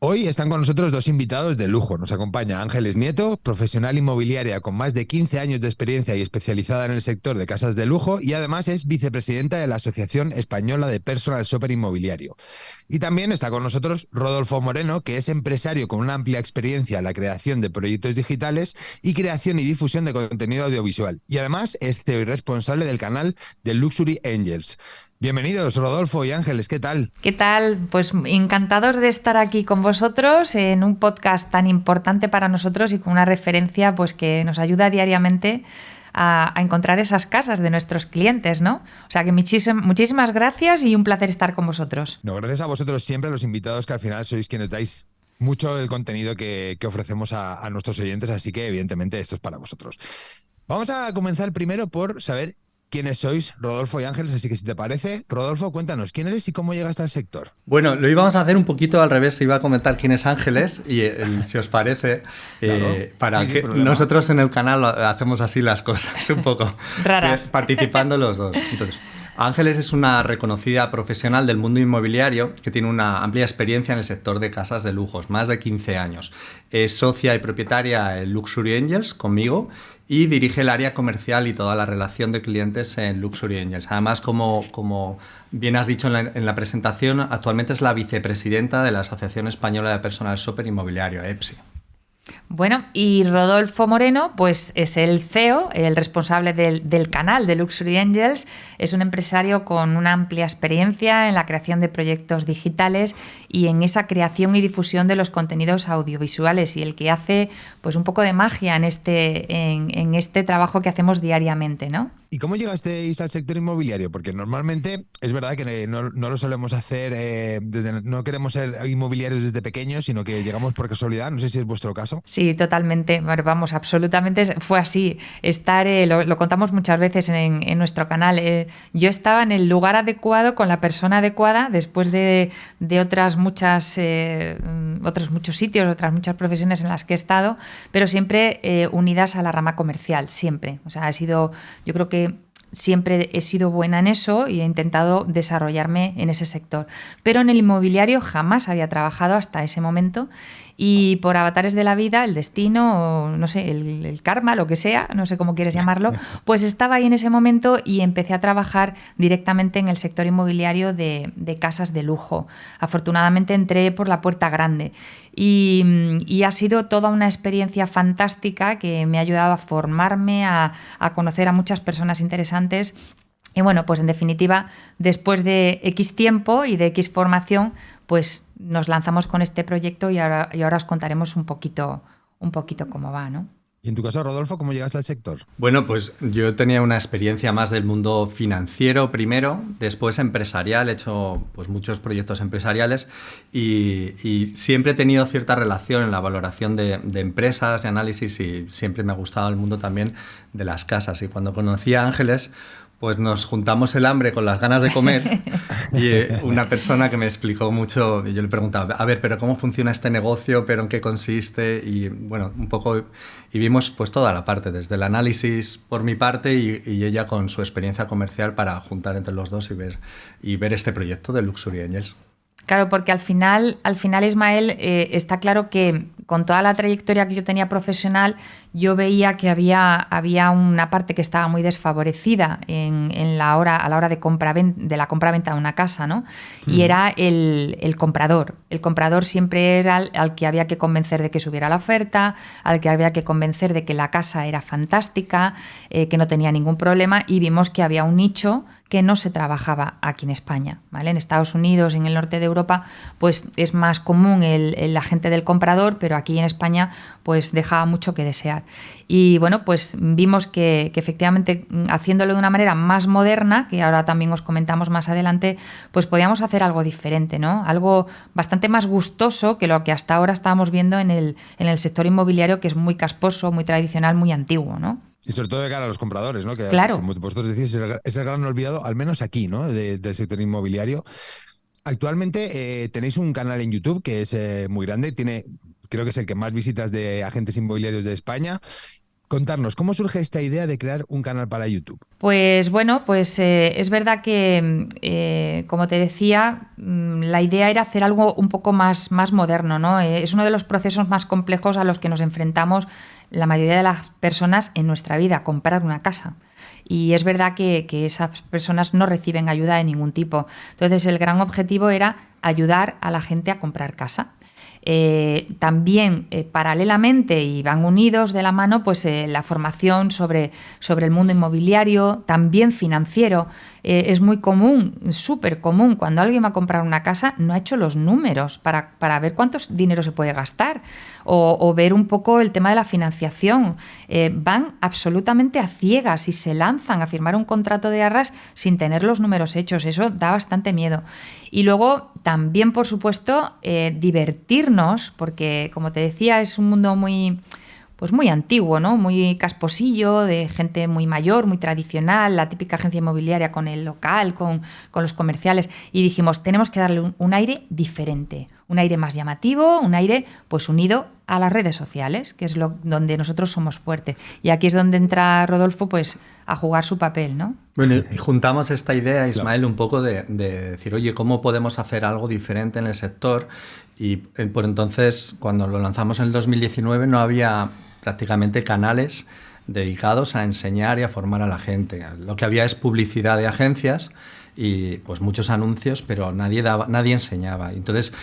Hoy están con nosotros dos invitados de lujo. Nos acompaña Ángeles Nieto, profesional inmobiliaria con más de 15 años de experiencia y especializada en el sector de casas de lujo, y además es vicepresidenta de la Asociación Española de Personal Shopper Inmobiliario. Y también está con nosotros Rodolfo Moreno, que es empresario con una amplia experiencia en la creación de proyectos digitales y creación y difusión de contenido audiovisual. Y además es CEO y responsable del canal de Luxury Angels. Bienvenidos, Rodolfo y Ángeles, ¿qué tal? ¿Qué tal? Pues encantados de estar aquí con vosotros en un podcast tan importante para nosotros y con una referencia pues que nos ayuda diariamente a encontrar esas casas de nuestros clientes, ¿no? O sea que muchísimas gracias y un placer estar con vosotros. No, gracias a vosotros siempre, a los invitados, que al final sois quienes dais mucho del contenido que ofrecemos a nuestros oyentes, así que evidentemente esto es para vosotros. Vamos a comenzar primero por saber quiénes sois, Rodolfo y Ángeles, así que si te parece, Rodolfo, cuéntanos, ¿quién eres y cómo llegaste al sector? Bueno, lo íbamos a hacer un poquito al revés, iba a comentar quién es Ángeles y si os parece, Claro, para sí, que nosotros en el canal hacemos así las cosas un poco, raras, participando los dos. Entonces, Ángeles es una reconocida profesional del mundo inmobiliario que tiene una amplia experiencia en el sector de casas de lujos, más de 15 años. Es socia y propietaria en Luxury Angels conmigo y dirige el área comercial y toda la relación de clientes en Luxury Angels. Además, como bien has dicho en la presentación, actualmente es la vicepresidenta de la Asociación Española de Personal Shopper Inmobiliario, EPSI. Bueno, y Rodolfo Moreno, pues es el CEO, el responsable del canal de Luxury Angels. Es un empresario con una amplia experiencia en la creación de proyectos digitales y en esa creación y difusión de los contenidos audiovisuales, y el que hace pues un poco de magia en este trabajo que hacemos diariamente, ¿no? ¿Y cómo llegasteis al sector inmobiliario? Porque normalmente es verdad que no lo solemos hacer, no queremos ser inmobiliarios desde pequeños, sino que llegamos por casualidad. No sé si es vuestro caso. Sí, totalmente. Bueno, vamos, absolutamente fue así. Lo contamos muchas veces en nuestro canal. Yo estaba en el lugar adecuado, con la persona adecuada, después de otros muchos sitios, otras muchas profesiones en las que he estado, pero siempre unidas a la rama comercial, siempre. O sea, yo creo que siempre he sido buena en eso y he intentado desarrollarme en ese sector. Pero en el inmobiliario jamás había trabajado hasta ese momento, y por avatares de la vida, el destino, o no sé, el karma, lo que sea, no sé cómo quieres llamarlo, pues estaba ahí en ese momento y empecé a trabajar directamente en el sector inmobiliario de casas de lujo. Afortunadamente entré por la puerta grande y ha sido toda una experiencia fantástica que me ha ayudado a formarme, a conocer a muchas personas interesantes. Y bueno, pues en definitiva, después de X tiempo y de X formación, pues nos lanzamos con este proyecto y ahora os contaremos un poquito cómo va, ¿no? Y en tu caso, Rodolfo, ¿cómo llegaste al sector? Bueno, pues yo tenía una experiencia más del mundo financiero primero, después empresarial, he hecho pues muchos proyectos empresariales y siempre he tenido cierta relación en la valoración de empresas, de análisis, y siempre me ha gustado el mundo también de las casas. Y cuando conocí a Ángeles, pues nos juntamos el hambre con las ganas de comer y una persona que me explicó mucho, y yo le preguntaba, a ver, pero ¿cómo funciona este negocio? ¿Pero en qué consiste? Y bueno, un poco, y vimos pues toda la parte, desde el análisis por mi parte y ella con su experiencia comercial, para juntar entre los dos y ver este proyecto de Luxury Angels. Claro, porque al final Ismael, está claro que con toda la trayectoria que yo tenía profesional, yo veía que había una parte que estaba muy desfavorecida a la hora de la compra-venta de una casa, ¿no? Y era el comprador. El comprador siempre era al que había que convencer de que subiera la oferta, al que había que convencer de que la casa era fantástica, que no tenía ningún problema, y vimos que había un nicho que no se trabajaba aquí en España, ¿vale? En Estados Unidos, en el norte de Europa, pues es más común el agente del comprador, pero aquí en España pues dejaba mucho que desear. Y bueno, pues vimos que efectivamente, haciéndolo de una manera más moderna, que ahora también os comentamos más adelante, pues podíamos hacer algo diferente, ¿no? Algo bastante más gustoso que lo que hasta ahora estábamos viendo en el sector inmobiliario, que es muy casposo, muy tradicional, muy antiguo, ¿no? Y sobre todo de cara a los compradores, ¿no? Que, claro, como vosotros decís, es el gran olvidado, al menos aquí, ¿no? Del sector inmobiliario. Actualmente tenéis un canal en YouTube que es muy grande, creo que es el que más visitas de agentes inmobiliarios de España. Contarnos, ¿cómo surge esta idea de crear un canal para YouTube? Pues bueno, es verdad que, como te decía, la idea era hacer algo un poco más moderno, ¿no? Es uno de los procesos más complejos a los que nos enfrentamos la mayoría de las personas en nuestra vida, comprar una casa. Y es verdad que esas personas no reciben ayuda de ningún tipo. Entonces, el gran objetivo era ayudar a la gente a comprar casa. También paralelamente y van unidos de la mano la formación sobre el mundo inmobiliario, también financiero. Es muy común, súper común, cuando alguien va a comprar una casa no ha hecho los números para ver cuántos dinero se puede gastar o ver un poco el tema de la financiación. Van absolutamente a ciegas y se lanzan a firmar un contrato de arras sin tener los números hechos. Eso da bastante miedo. Y luego también, por supuesto, divertirnos, porque, como te decía, es un mundo muy antiguo, ¿no? Muy casposillo, de gente muy mayor, muy tradicional, la típica agencia inmobiliaria con el local, con los comerciales. Y dijimos, tenemos que darle un aire diferente, un aire más llamativo, un aire unido a las redes sociales, que es donde nosotros somos fuertes. Y aquí es donde entra Rodolfo a jugar su papel, ¿no? Bueno, y juntamos esta idea, Ismael, un poco de decir, oye, ¿cómo podemos hacer algo diferente en el sector? Y por entonces, cuando lo lanzamos en el 2019, no había prácticamente canales dedicados a enseñar y a formar a la gente. Lo que había es publicidad de agencias y pues muchos anuncios, pero nadie enseñaba. Entonces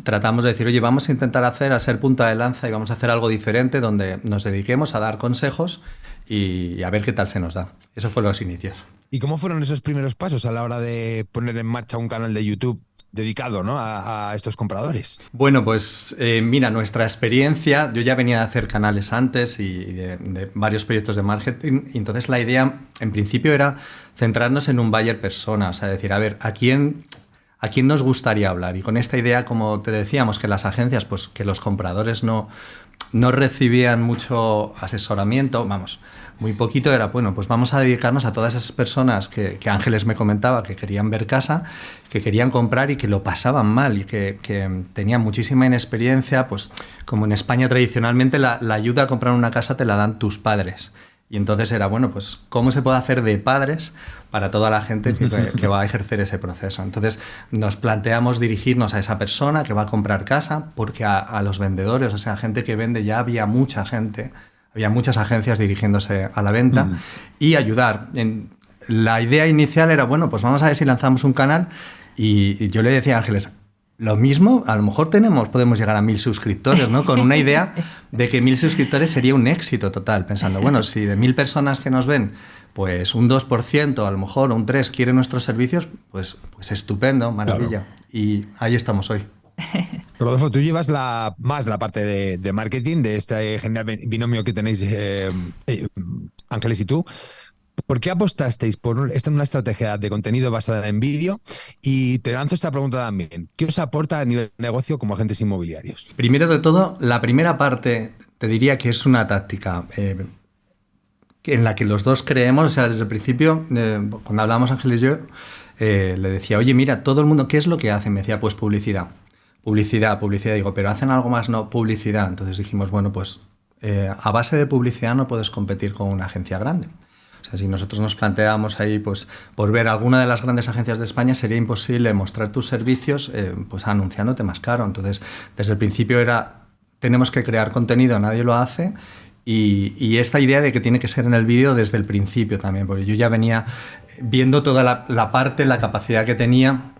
tratamos de decir, oye, vamos a intentar ser punta de lanza y vamos a hacer algo diferente donde nos dediquemos a dar consejos y a ver qué tal se nos da. Eso fue los inicios. ¿Y cómo fueron esos primeros pasos a la hora de poner en marcha un canal de YouTube dedicado, ¿no?, a estos compradores? Bueno, pues mira, nuestra experiencia, yo ya venía de hacer canales antes y de varios proyectos de marketing, y entonces la idea en principio era centrarnos en un buyer persona, o sea, decir, a ver, ¿a quién nos gustaría hablar? Y con esta idea, como te decíamos, que las agencias, pues que los compradores no recibían mucho asesoramiento, muy poquito, era, bueno, pues vamos a dedicarnos a todas esas personas que Ángeles me comentaba, que querían ver casa, que querían comprar y que lo pasaban mal y que tenían muchísima inexperiencia, pues como en España tradicionalmente la ayuda a comprar una casa te la dan tus padres. Y entonces era, bueno, pues ¿cómo se puede hacer de padres para toda la gente que va a ejercer ese proceso? Entonces nos planteamos dirigirnos a esa persona que va a comprar casa, porque a los vendedores, o sea, gente que vende, ya había mucha gente, había muchas agencias dirigiéndose a la venta y ayudar. La idea inicial era, bueno, pues vamos a ver si lanzamos un canal y yo le decía a Ángeles, lo mismo, a lo mejor podemos llegar a 1000 suscriptores, ¿no? Con una idea de que 1000 suscriptores sería un éxito total, pensando, bueno, si de 1000 personas que nos ven, pues un 2%, a lo mejor un 3% quiere nuestros servicios, pues estupendo, maravilla. Claro. Y ahí estamos hoy. Rodolfo, tú llevas más la parte de marketing de este genial binomio que tenéis Ángeles y tú. ¿Por qué apostasteis por una estrategia de contenido basada en vídeo? Y te lanzo esta pregunta también. ¿Qué os aporta a nivel de negocio como agentes inmobiliarios? Primero de todo, la primera parte te diría que es una táctica en la que los dos creemos. O sea, desde el principio, cuando hablábamos Ángeles y yo, le decía, oye, mira, todo el mundo, ¿qué es lo que hacen? Me decía, pues publicidad. Publicidad. Digo, pero ¿hacen algo más? No, publicidad. Entonces dijimos, bueno, pues a base de publicidad no puedes competir con una agencia grande. O sea, si nosotros nos planteábamos ahí, pues por ver alguna de las grandes agencias de España, sería imposible mostrar tus servicios pues anunciándote más caro. Entonces, desde el principio tenemos que crear contenido, nadie lo hace, y esta idea de que tiene que ser en el vídeo desde el principio también, porque yo ya venía viendo toda la capacidad que tenía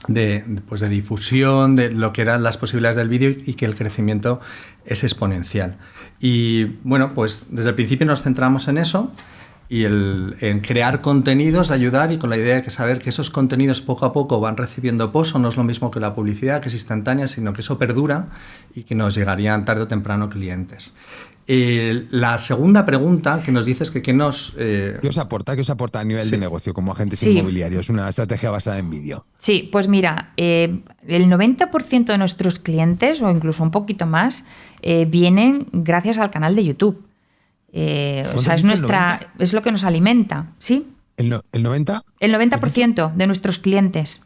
de difusión, de lo que eran las posibilidades del vídeo y que el crecimiento es exponencial. Y bueno, pues desde el principio nos centramos en eso, y en crear contenidos, ayudar, y con la idea de saber que esos contenidos poco a poco van recibiendo pozo, no es lo mismo que la publicidad, que es instantánea, sino que eso perdura y que nos llegarían tarde o temprano clientes. La segunda pregunta que nos dices que ¿qué os aporta a nivel de negocio como agentes inmobiliarios una estrategia basada en vídeo? Sí, pues mira, el 90% de nuestros clientes, o incluso un poquito más, vienen gracias al canal de YouTube. O sea, es lo que nos alimenta, ¿sí? ¿El 90%? El 90% de nuestros clientes.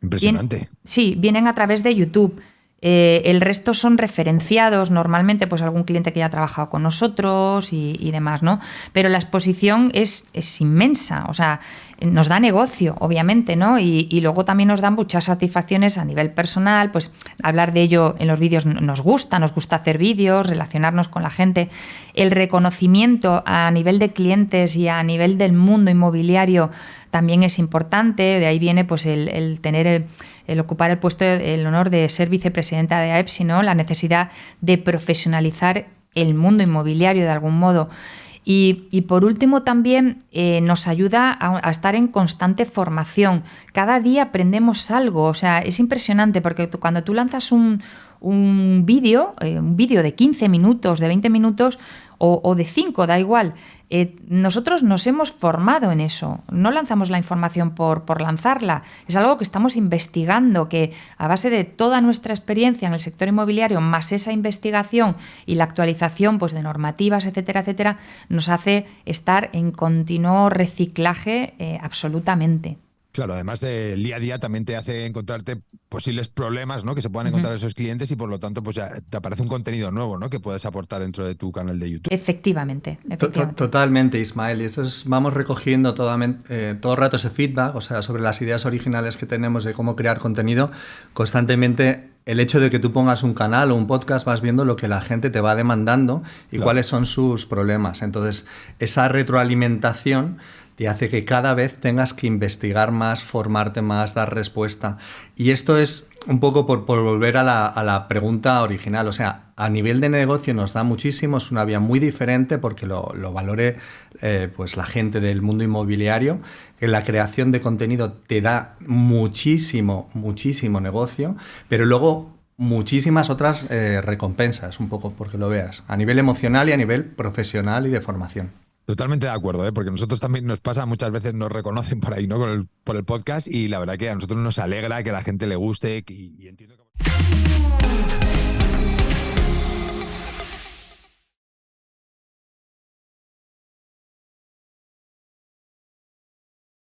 Impresionante. Vienen a través de YouTube. El resto son referenciados normalmente, pues algún cliente que ya ha trabajado con nosotros y demás, ¿no? Pero la exposición es inmensa, o sea, nos da negocio, obviamente, ¿no? Y luego también nos dan muchas satisfacciones a nivel personal, pues hablar de ello en los vídeos nos gusta hacer vídeos, relacionarnos con la gente. El reconocimiento a nivel de clientes y a nivel del mundo inmobiliario también es importante, de ahí viene pues el tener el ocupar el puesto, el honor de ser vicepresidenta de AEPSI, ¿no? La necesidad de profesionalizar el mundo inmobiliario de algún modo. Y por último también nos ayuda a estar en constante formación. Cada día aprendemos algo, o sea, es impresionante porque cuando tú lanzas un vídeo de 15 minutos, de 20 minutos o de 5, da igual, nosotros nos hemos formado en eso. No lanzamos la información por lanzarla. Es algo que estamos investigando, que a base de toda nuestra experiencia en el sector inmobiliario, más esa investigación y la actualización pues, de normativas, etcétera, etcétera, nos hace estar en continuo reciclaje absolutamente. Claro, además el día a día también te hace encontrarte posibles problemas, ¿no? Que se puedan encontrar esos clientes y por lo tanto pues ya te aparece un contenido nuevo, ¿no? Que puedes aportar dentro de tu canal de YouTube. Efectivamente. Totalmente, Ismael. Y eso vamos recogiendo todo el rato ese feedback, o sea, sobre las ideas originales que tenemos de cómo crear contenido. Constantemente el hecho de que tú pongas un canal o un podcast vas viendo lo que la gente te va demandando y cuáles son sus problemas. Entonces, esa retroalimentación te hace que cada vez tengas que investigar más, formarte más, dar respuesta. Y esto es un poco por volver a la pregunta original. O sea, a nivel de negocio nos da muchísimo, es una vía muy diferente porque lo valore pues la gente del mundo inmobiliario, que la creación de contenido te da muchísimo negocio, pero luego muchísimas otras recompensas, un poco porque lo veas, a nivel emocional y a nivel profesional y de formación. Totalmente de acuerdo, porque nosotros también nos pasa, muchas veces nos reconocen por ahí, ¿no? Por el podcast y la verdad que a nosotros nos alegra que a la gente le guste y entiendo que...